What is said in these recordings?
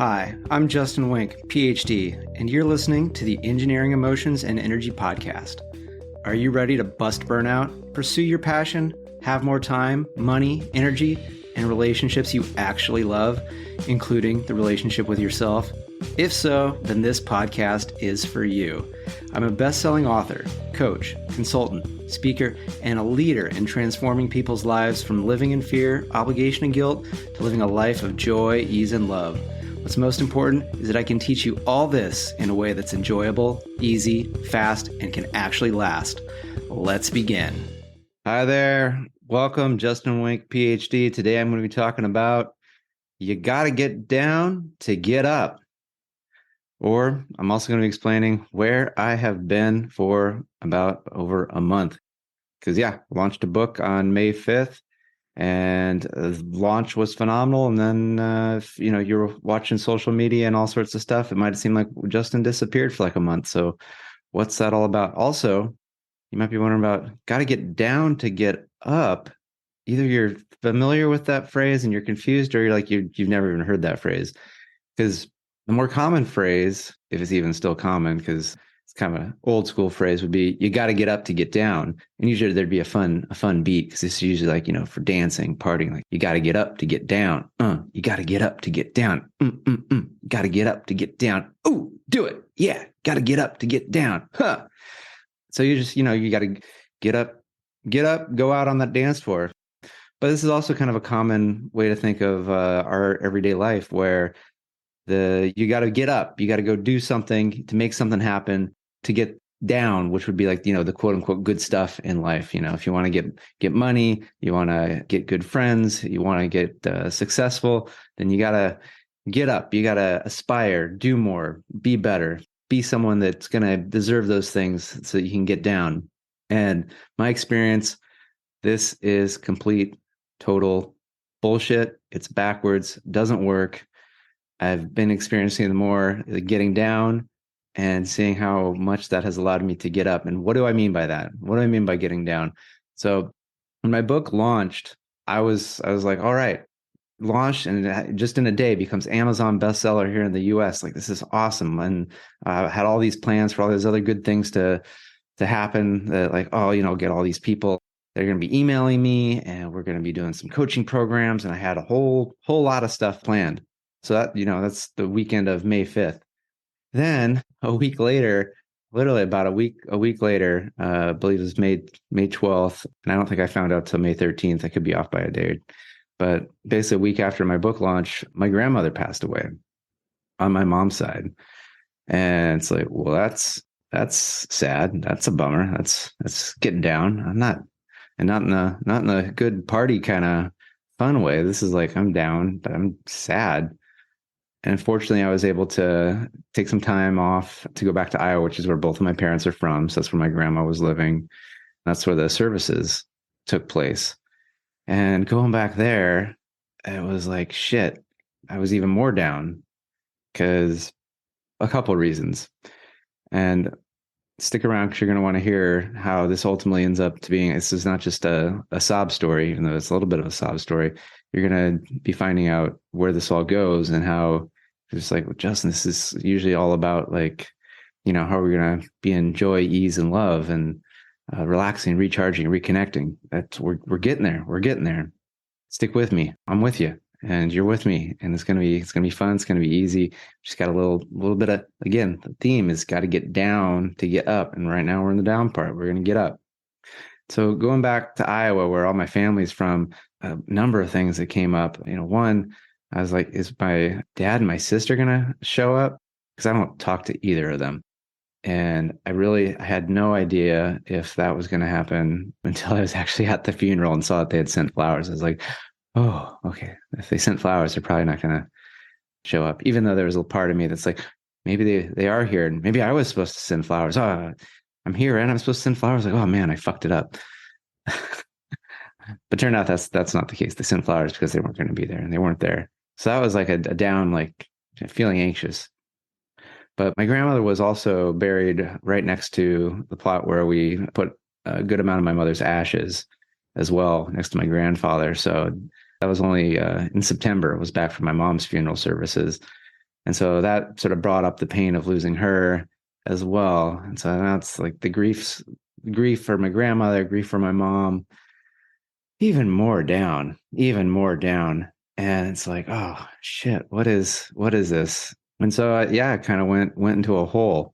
Hi, I'm Justin Wink, Ph.D., and you're listening to the Engineering Emotions and Energy Podcast. Are you ready to bust burnout, pursue your passion, have more time, money, energy, and relationships you actually love, including the relationship with yourself? If so, then this podcast is for you. I'm a best-selling author, coach, consultant, speaker, and a leader in transforming people's lives from living in fear, obligation, and guilt to living a life of joy, ease, and love. What's most important is that I can teach you all this in a way that's enjoyable, easy, fast, and can actually last. Let's begin. Hi there. Welcome, Justin Wink, Ph.D. Today I'm going to be talking about you got to get down to get up. Or I'm also going to be explaining where I have been for about over a month. Because, I launched a book on May 5th. And the launch was phenomenal. And then, if you're watching social media and all sorts of stuff, it might seem like Justin disappeared for like a month. So what's that all about? Also, you might be wondering about, got to get down to get up. Either you're familiar with that phrase and you're confused, or you're like, you've never even heard that phrase. Because the more common phrase, if it's even still common, because it's kind of an old school phrase, would be you got to get up to get down. And usually there'd be a fun beat, because it's usually like, for dancing, partying, like you got to get up to get down. You got to get up to get down. Got to get up to get down. Ooh, do it. Yeah. Got to get up to get down. Huh. So you just, you got to get up, go out on that dance floor. But this is also kind of a common way to think of our everyday life, where you got to get up, you got to go do something to make something happen, to get down, which would be like, the quote unquote good stuff in life. If you want to get money, you want to get good friends, you want to get successful, then you got to get up, you got to aspire, do more, be better, be someone that's going to deserve those things so that you can get down. And my experience, this is complete, total bullshit. It's backwards, doesn't work. I've been experiencing the getting down and seeing how much that has allowed me to get up. And what do I mean by that? What do I mean by getting down? So when my book launched, I was like, all right, launched, and it just in a day becomes Amazon bestseller here in the US. Like, this is awesome. And I had all these plans for all these other good things to happen, that like, get all these people. They're going to be emailing me, and we're going to be doing some coaching programs. And I had a whole lot of stuff planned. So that, that's the weekend of May 5th. Then a week later, literally about a week later, I believe it was May 12th. And I don't think I found out till May 13th. I could be off by a day. But basically a week after my book launch, my grandmother passed away on my mom's side. And it's like, well, that's sad. That's a bummer. That's getting down. I'm not in a good party kind of fun way. This is like, I'm down, but I'm sad. And fortunately, I was able to take some time off to go back to Iowa, which is where both of my parents are from. So that's where my grandma was living. That's where the services took place. And going back there, it was like, shit, I was even more down, because a couple of reasons. And stick around, because you're going to want to hear how this ultimately ends up to being. This is not just a sob story, even though it's a little bit of a sob story. You're going to be finding out where this all goes, and how it's like, well, Justin, this is usually all about like, how are we going to be in joy, ease, and love, and relaxing, recharging, reconnecting. We're getting there. We're getting there. Stick with me. I'm with you, and you're with me, and it's gonna be fun. It's gonna be easy. Just got a little bit of, again, the theme is got to get down to get up, and right now we're in the down part. We're gonna get up. So going back to Iowa, where all my family's from, a number of things that came up. One, I was like, is my dad and my sister gonna show up? Because I don't talk to either of them. And I had no idea if that was going to happen until I was actually at the funeral and saw that they had sent flowers. I was like, oh, okay. If they sent flowers, they're probably not going to show up. Even though there was a part of me that's like, maybe they are here, and maybe I was supposed to send flowers. Oh, I'm here and I'm supposed to send flowers. Like, oh man, I fucked it up. But turned out that's not the case. They sent flowers because they weren't going to be there, and they weren't there. So that was like a down, like feeling anxious. But my grandmother was also buried right next to the plot where we put a good amount of my mother's ashes as well, next to my grandfather. So that was only in September. It was back from my mom's funeral services. And so that sort of brought up the pain of losing her as well. And so that's like the grief for my grandmother, grief for my mom, even more down. And it's like, oh shit, what is this? And so I kind of went into a hole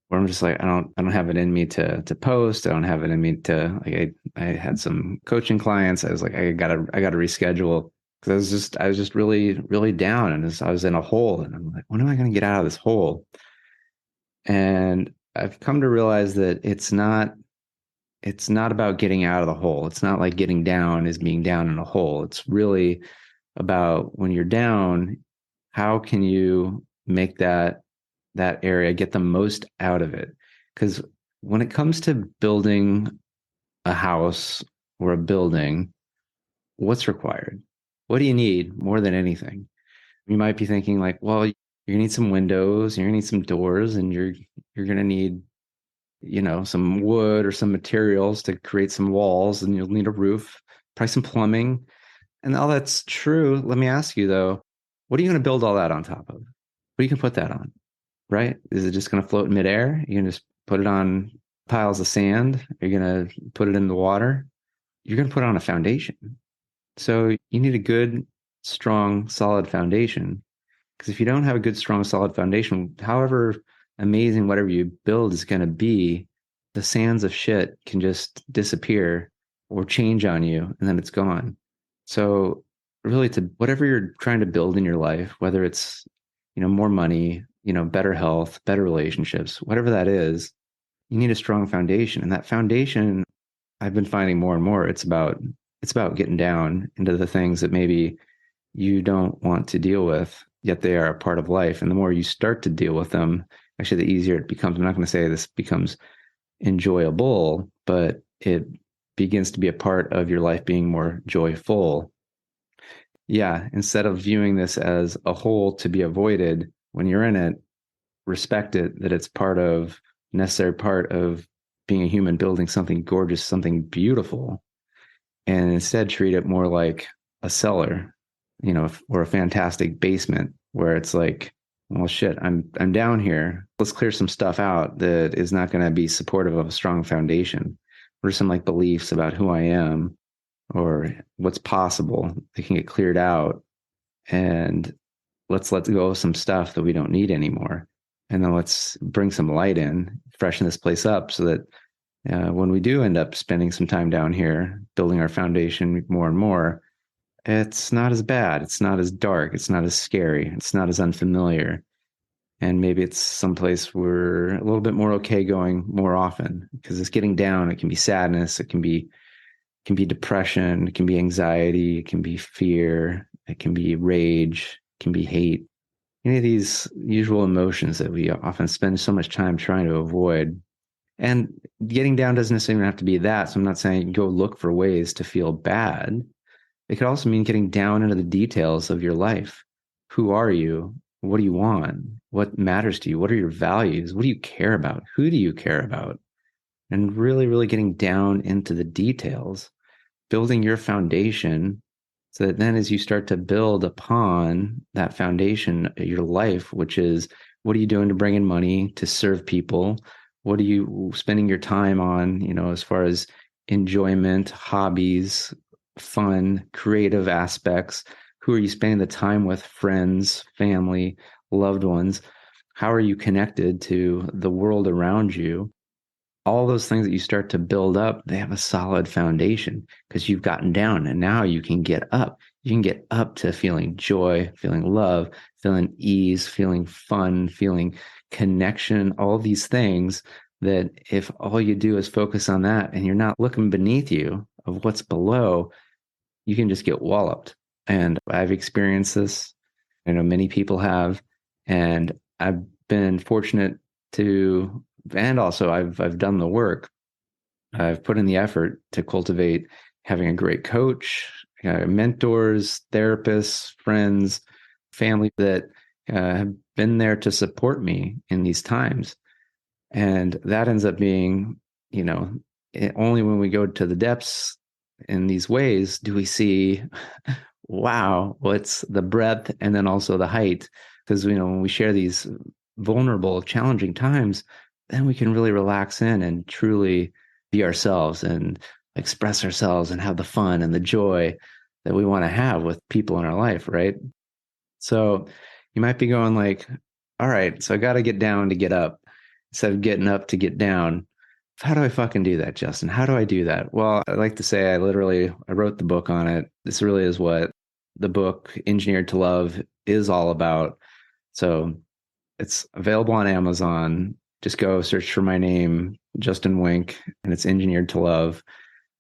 where I'm just like, I don't have it in me to post. I don't have it in me to like, I had some coaching clients. I was like, I gotta reschedule because I was just really, really down, and I was in a hole, and I'm like, when am I going to get out of this hole? And I've come to realize that it's not about getting out of the hole. It's not like getting down is being down in a hole. It's really about when you're down, how can you make that area get the most out of it? Because when it comes to building a house or a building, what's required? What do you need more than anything? You might be thinking like, well, you're gonna need some windows, you're gonna need some doors, and you're gonna need, some wood or some materials to create some walls, and you'll need a roof, probably some plumbing. And all that's true. Let me ask you though, what are you going to build all that on top of? What are you going to put that on? Right? Is it just going to float in midair? You're going to just put it on piles of sand? Are you going to put it in the water? You're going to put it on a foundation. So you need a good, strong, solid foundation. Because if you don't have a good, strong, solid foundation, however amazing whatever you build is going to be, the sands of shit can just disappear or change on you, and then it's gone. So really, to whatever you're trying to build in your life, whether it's, more money, better health, better relationships, whatever that is, you need a strong foundation. And that foundation, I've been finding more and more, it's about getting down into the things that maybe you don't want to deal with, yet they are a part of life. And the more you start to deal with them, actually, the easier it becomes. I'm not going to say this becomes enjoyable, but it begins to be a part of your life being more joyful. Yeah, instead of viewing this as a hole to be avoided, when you're in it, respect it, that it's necessary part of being a human, building something gorgeous, something beautiful, and instead treat it more like a cellar, or a fantastic basement where it's like, well, shit, I'm down here. Let's clear some stuff out that is not going to be supportive of a strong foundation. What are some like beliefs about who I am or what's possible that can get cleared out? And let's let go of some stuff that we don't need anymore. And then let's bring some light in, freshen this place up so that when we do end up spending some time down here, building our foundation more and more, it's not as bad. It's not as dark. It's not as scary. It's not as unfamiliar. And maybe it's someplace we're a little bit more okay going more often, because it's getting down. It can be sadness. It can be depression. It can be anxiety. It can be fear. It can be rage. It can be hate. Any of these usual emotions that we often spend so much time trying to avoid. And getting down doesn't necessarily have to be that. So I'm not saying go look for ways to feel bad. It could also mean getting down into the details of your life. Who are you? What do you want? What matters to you? What are your values? What do you care about? Who do you care about? And really, really getting down into the details, building your foundation so that then as you start to build upon that foundation, your life, which is what are you doing to bring in money to serve people? What are you spending your time on, as far as enjoyment, hobbies, fun, creative aspects? Who are you spending the time with? Friends, family, loved ones? How are you connected to the world around you? All those things that you start to build up, they have a solid foundation because you've gotten down, and now you can get up. You can get up to feeling joy, feeling love, feeling ease, feeling fun, feeling connection, all these things that if all you do is focus on that and you're not looking beneath you of what's below, you can just get walloped. And I've experienced this. I know many people have, and I've been fortunate to, and also I've done the work. I've put in the effort to cultivate having a great coach, mentors, therapists, friends, family that have been there to support me in these times. And that ends up being, only when we go to the depths in these ways do we see, wow, what's the breadth and then also the height Because, when we share these vulnerable, challenging times, then we can really relax in and truly be ourselves and express ourselves and have the fun and the joy that we want to have with people in our life, right? So you might be going like, all right, so I got to get down to get up instead of getting up to get down. How do I fucking do that, Justin? How do I do that? Well, I like to say I wrote the book on it. This really is what the book Engineered to Love is all about. So it's available on Amazon. Just go search for my name, Justin Wink, and it's Engineered to Love.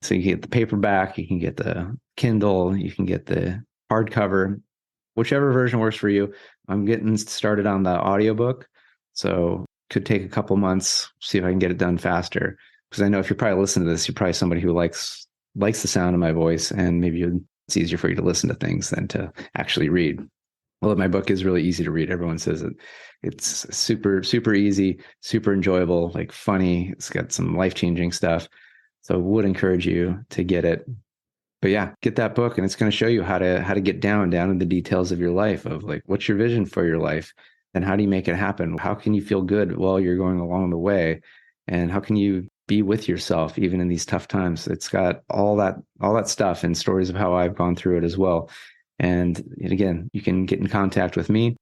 So you can get the paperback, you can get the Kindle, you can get the hardcover, whichever version works for you. I'm getting started on the audiobook, so could take a couple months, see if I can get it done faster. Because I know if you're probably listening to this, you're probably somebody who likes the sound of my voice, and maybe it's easier for you to listen to things than to actually read. Well, my book is really easy to read. Everyone says it. It's super, super easy, super enjoyable, like funny. It's got some life-changing stuff. So I would encourage you to get it. But yeah, get that book, and it's going to show you how to get down in the details of your life, of like, what's your vision for your life, and how do you make it happen? How can you feel good while you're going along the way? And how can you be with yourself even in these tough times? It's got all that stuff and stories of how I've gone through it as well. And again, you can get in contact with me.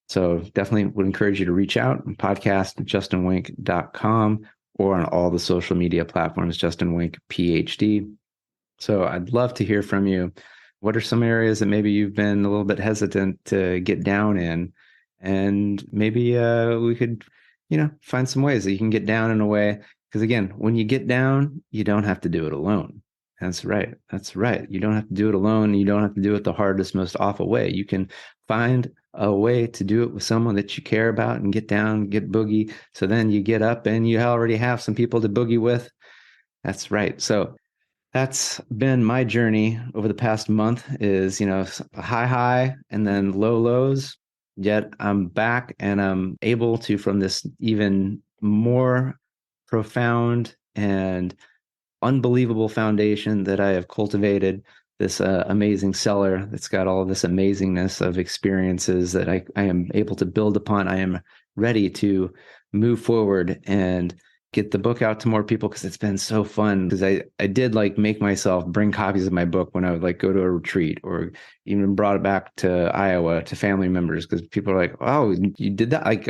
So definitely would encourage you to reach out, podcast@justinwink.com, or on all the social media platforms, Justin Wink, Ph.D. So I'd love to hear from you. What are some areas that maybe you've been a little bit hesitant to get down in? And maybe we could, find some ways that you can get down in a way. Because again, when you get down, you don't have to do it alone. That's right. You don't have to do it alone. You don't have to do it the hardest, most awful way. You can find a way to do it with someone that you care about and get down, get boogie. So then you get up and you already have some people to boogie with. That's right. So that's been my journey over the past month is, high and then low lows. Yet I'm back and I'm able to, from this even more profound and unbelievable foundation that I have cultivated, this amazing cellar that's got all of this amazingness of experiences that I am able to build upon. I am ready to move forward and get the book out to more people, because it's been so fun. Because I did like make myself bring copies of my book when I would like go to a retreat, or even brought it back to Iowa to family members, because people are like, "Oh, you did that? Like,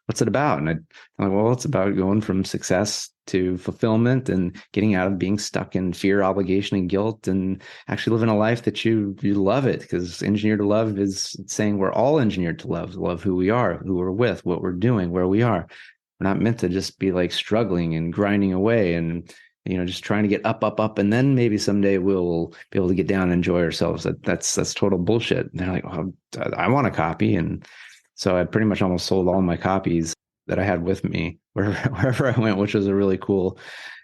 what's it about?" And I'm like, "Well, it's about going from success to fulfillment and getting out of being stuck in fear, obligation, and guilt, and actually living a life that you love it." Because engineered to love is saying we're all engineered to love who we are, who we're with, what we're doing, where we are. We're not meant to just be like struggling and grinding away and, just trying to get up. And then maybe someday we'll be able to get down and enjoy ourselves. That's total bullshit. And they're like, "Oh, I want a copy." And so I pretty much almost sold all my copies that I had with me wherever I went, which was a really cool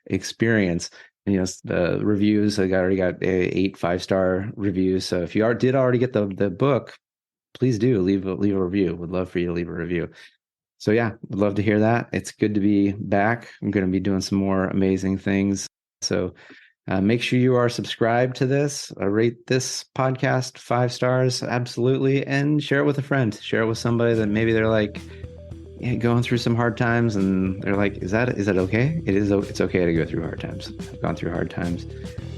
experience. And, the reviews, I already got 8 5-star reviews. So if you did already get the book, please do leave a review. Would love for you to leave a review. So yeah, would love to hear that. It's good to be back. I'm going to be doing some more amazing things. So make sure you are subscribed to this. Rate this podcast 5 stars, absolutely, and share it with a friend. Share it with somebody that maybe they're like going through some hard times, and they're like, "Is that okay?" It is. It's okay to go through hard times. I've gone through hard times,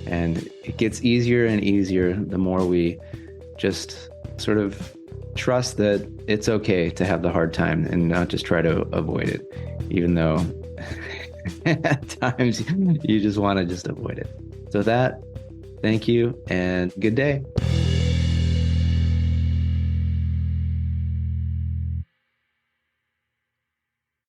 and it gets easier and easier the more we just sort of trust that it's okay to have the hard time and not just try to avoid it, even though at times you just want to just avoid it. So thank you and good day.